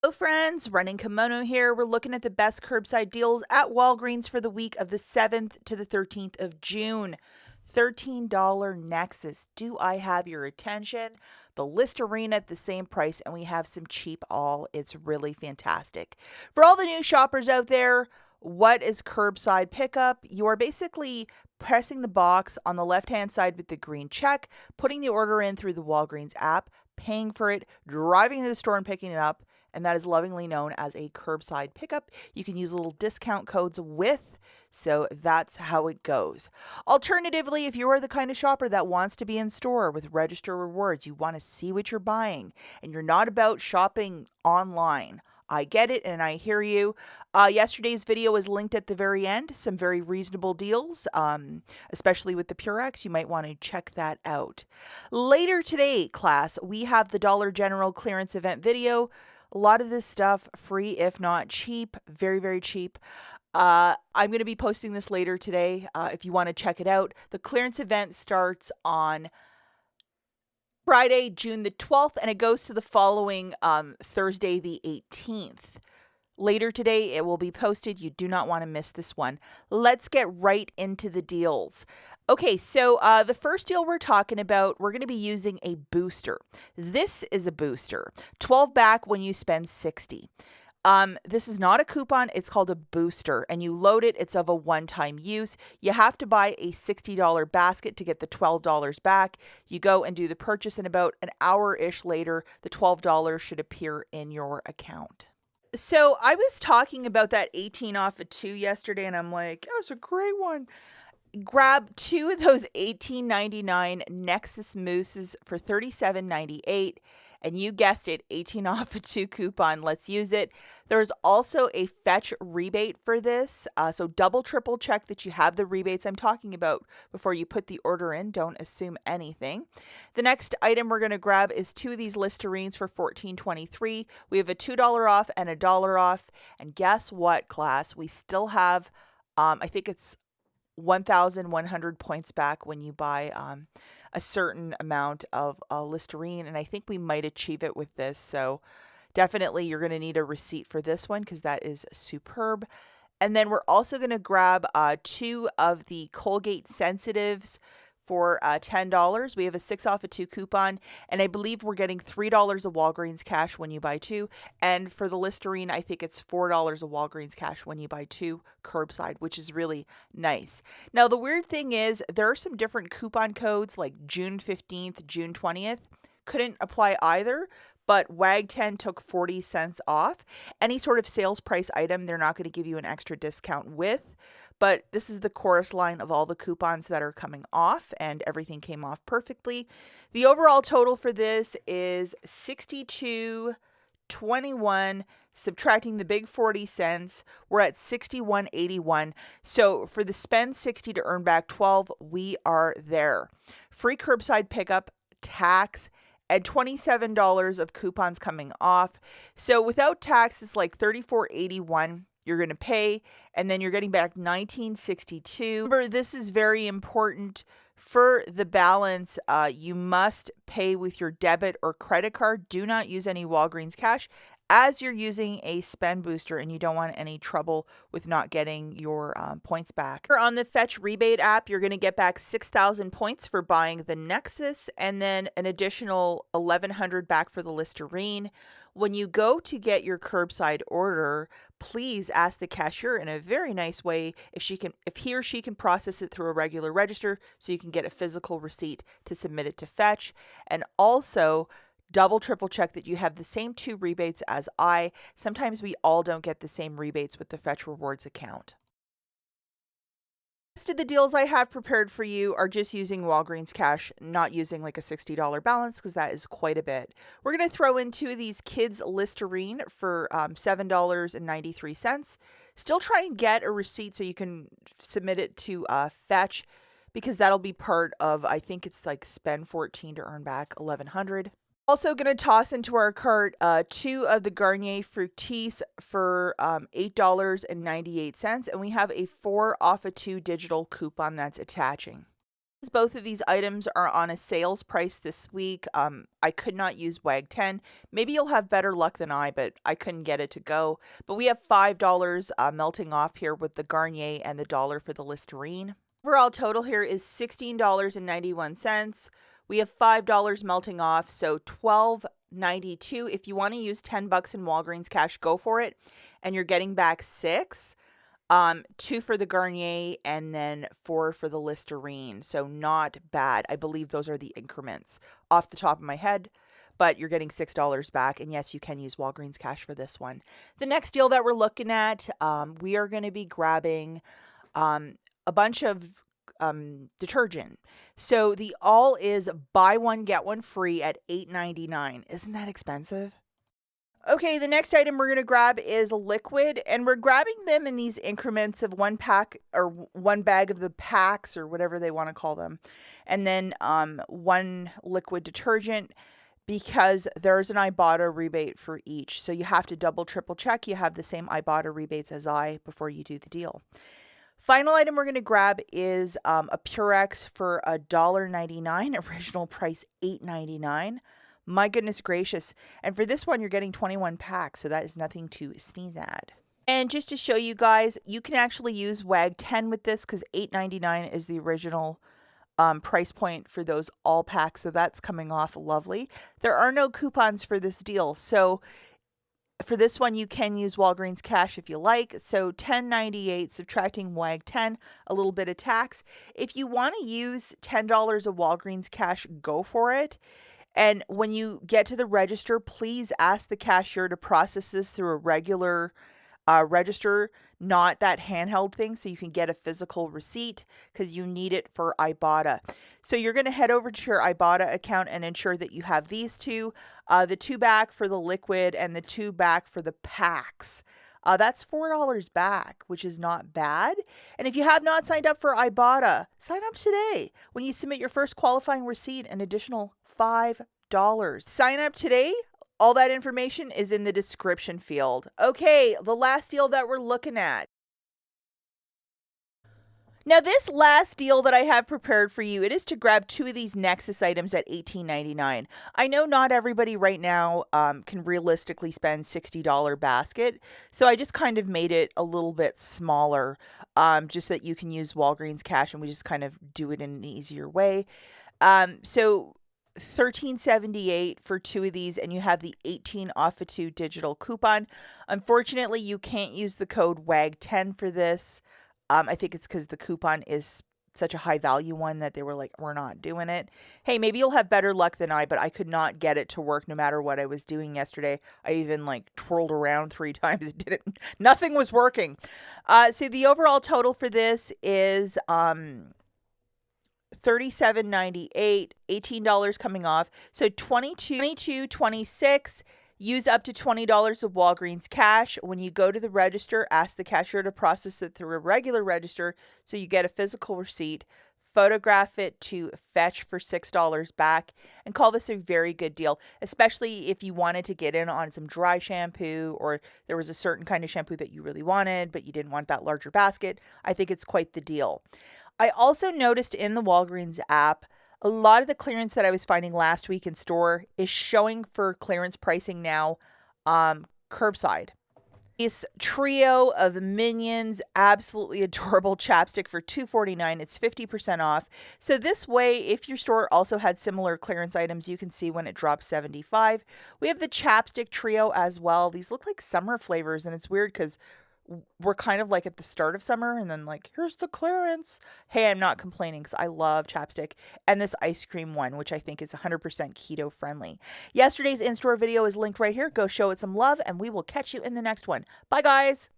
Hello friends, Running Kimono here. We're looking at the best curbside deals at Walgreens for the week of the 7th to the 13th of June. $13 Nexxus. Do I have your attention? The Listerine at the same price, and we have some cheap all. It's really fantastic. For all the new shoppers out there, what is curbside pickup? You are basically pressing the box on the left-hand side with the green check, putting the order in through the Walgreens app, paying for it, driving to the store and picking it up, and that is lovingly known as a curbside pickup. You can use little discount codes with, so that's how it goes. Alternatively, if you are the kind of shopper that wants to be in store with register rewards, you want to see what you're buying, and you're not about shopping online. I get it and I hear you. Yesterday's video is linked at the very end. Some very reasonable deals, especially with the Purex. You might want to check that out. Later today, class, we have the Dollar General clearance event video. A lot of this stuff free, if not cheap, very, very cheap. I'm going to be posting this later today if you want to check it out. The clearance event starts on Friday, June the 12th, and it goes to the following Thursday, the 18th. Later today, it will be posted. You do not want to miss this one. Let's get right into the deals. Okay, so the first deal we're talking about, we're going to be using a booster. This is a booster. 12 back when you spend 60. This is not a coupon. It's called a booster, and you load it. It's of a one-time use. You have to buy a $60 basket to get the $12 back. You go and do the purchase, and about an hour-ish later, the $12 should appear in your account. So I was talking about that 18 off of 2 yesterday, and I'm like, that was a great one. Grab 2 of those $18.99 Nexxus mousses for $37.98. And you guessed it, 18 off a 2 coupon. Let's use it. There's also a fetch rebate for this. So double, triple check that you have the rebates I'm talking about before you put the order in. Don't assume anything. The next item we're going to grab is 2 of these Listerines for $14.23. We have a $2 off and a $1 off. And guess what, class? We still have, I think it's 1,100 points back when you buy a certain amount of Listerine, and I think we might achieve it with this. So definitely you're going to need a receipt for this one because that is superb. And then we're also going to grab 2 of the Colgate Sensitives for $10. We have a 6 off a 2 coupon, and I believe we're getting $3 of Walgreens cash when you buy 2. And for the Listerine, I think it's $4 of Walgreens cash when you buy 2 curbside, which is really nice. Now, the weird thing is there are some different coupon codes like June 15th, June 20th. Couldn't apply either, but WAG 10 took 40 cents off. Any sort of sales price item, they're not going to give you an extra discount with. But this is the chorus line of all the coupons that are coming off, and everything came off perfectly. The overall total for this is $62.21, subtracting the big 40 cents. We're at $61.81. So for the spend 60 to earn back 12, we are there. Free curbside pickup, tax, and $27 of coupons coming off. So without tax, it's like $34.81. You're going to pay, and then you're getting back $19.62. Remember, this is very important. For the balance, you must pay with your debit or credit card. Do not use any Walgreens cash as you're using a spend booster, and you don't want any trouble with not getting your points back. On the Fetch rebate app, you're going to get back 6,000 points for buying the Nexxus, and then an additional 1,100 back for the Listerine. When you go to get your curbside order, please ask the cashier in a very nice way if he or she can process it through a regular register so you can get a physical receipt to submit it to Fetch. And also double, triple check that you have the same 2 rebates as I. Sometimes we all don't get the same rebates with the Fetch Rewards account. The rest of the deals I have prepared for you are just using Walgreens cash, not using like a $60 balance because that is quite a bit. We're going to throw in 2 of these Kids Listerine for $7.93. Still try and get a receipt so you can submit it to Fetch because that'll be part of, I think it's like spend 14 to earn back 1,100. Also going to toss into our cart 2 of the Garnier Fructis for $8.98, and we have a 4 off a 2 digital coupon that's attaching. Both of these items are on a sales price this week. I could not use WAG 10. Maybe you'll have better luck than I, but I couldn't get it to go. But we have $5 melting off here with the Garnier and the dollar for the Listerine. Overall total here is $16.91. We have $5 melting off, so $12.92. If you want to use $10 in Walgreens cash, go for it. And you're getting back $6. 2 for the Garnier and then 4 for the Listerine. So not bad. I believe those are the increments off the top of my head, but you're getting $6 back. And yes, you can use Walgreens cash for this one. The next deal that we're looking at, we are going to be grabbing a bunch of detergent. So the all is buy one, get one free at $8.99. Isn't that expensive? Okay, the next item we're going to grab is liquid, and we're grabbing them in these increments of 1 pack or 1 bag of the packs or whatever they want to call them. And then 1 liquid detergent, because there's an IBOTTA rebate for each. So you have to double, triple check you have the same IBOTTA rebates as I before you do the deal. Final item we're going to grab is a Purex for $1.99, original price $8.99. My goodness gracious. And for this one, you're getting 21 packs, so that is nothing to sneeze at. And just to show you guys, you can actually use WAG 10 with this because $8.99 is the original price point for those all packs, so that's coming off lovely. There are no coupons for this deal, so for this one, you can use Walgreens cash if you like. So $10.98 subtracting WAG 10, a little bit of tax. If you want to use $10 of Walgreens cash, go for it. And when you get to the register, please ask the cashier to process this through a regular register, not that handheld thing, so you can get a physical receipt because you need it for IBOTTA. So you're going to head over to your IBOTTA account and ensure that you have these two, the 2 back for the liquid and the 2 back for the packs. That's $4 back, which is not bad. And if you have not signed up for IBOTTA, sign up today. When you submit your first qualifying receipt, an additional $5. Sign up today. All that information is in the description field. Okay, the last deal that we're looking at. Now, this last deal that I have prepared for you, it is to grab 2 of these Nexxus items at $18.99. I know not everybody right now can realistically spend $60 basket, so I just kind of made it a little bit smaller, just that you can use Walgreens cash, and we just kind of do it in an easier way. So $13.78 for 2 of these, and you have the 18 off a 2 digital coupon. Unfortunately, you can't use the code WAG10 for this. I think it's because the coupon is such a high value one that they were like, we're not doing it. Hey, maybe you'll have better luck than I, but I could not get it to work no matter what I was doing yesterday. I even like twirled around 3 times. It didn't, nothing was working. So the overall total for this is $37.98, $18 coming off. So $22.26. Use up to $20 of Walgreens cash. When you go to the register, ask the cashier to process it through a regular register so you get a physical receipt. Photograph it to fetch for $6 back, and call this a very good deal, especially if you wanted to get in on some dry shampoo, or there was a certain kind of shampoo that you really wanted, but you didn't want that larger basket. I think it's quite the deal. I also noticed in the Walgreens app, a lot of the clearance that I was finding last week in store is showing for clearance pricing now, curbside. This trio of Minions, absolutely adorable chapstick for $2.49. It's 50% off. So this way, if your store also had similar clearance items, you can see when it drops $75. We have the chapstick trio as well. These look like summer flavors, and it's weird because we're kind of like at the start of summer, and then like, here's the clearance. Hey, I'm not complaining because I love chapstick. And this ice cream one, which I think is 100% keto friendly. Yesterday's in-store video is linked right here. Go show it some love, and we will catch you in the next one. Bye, guys.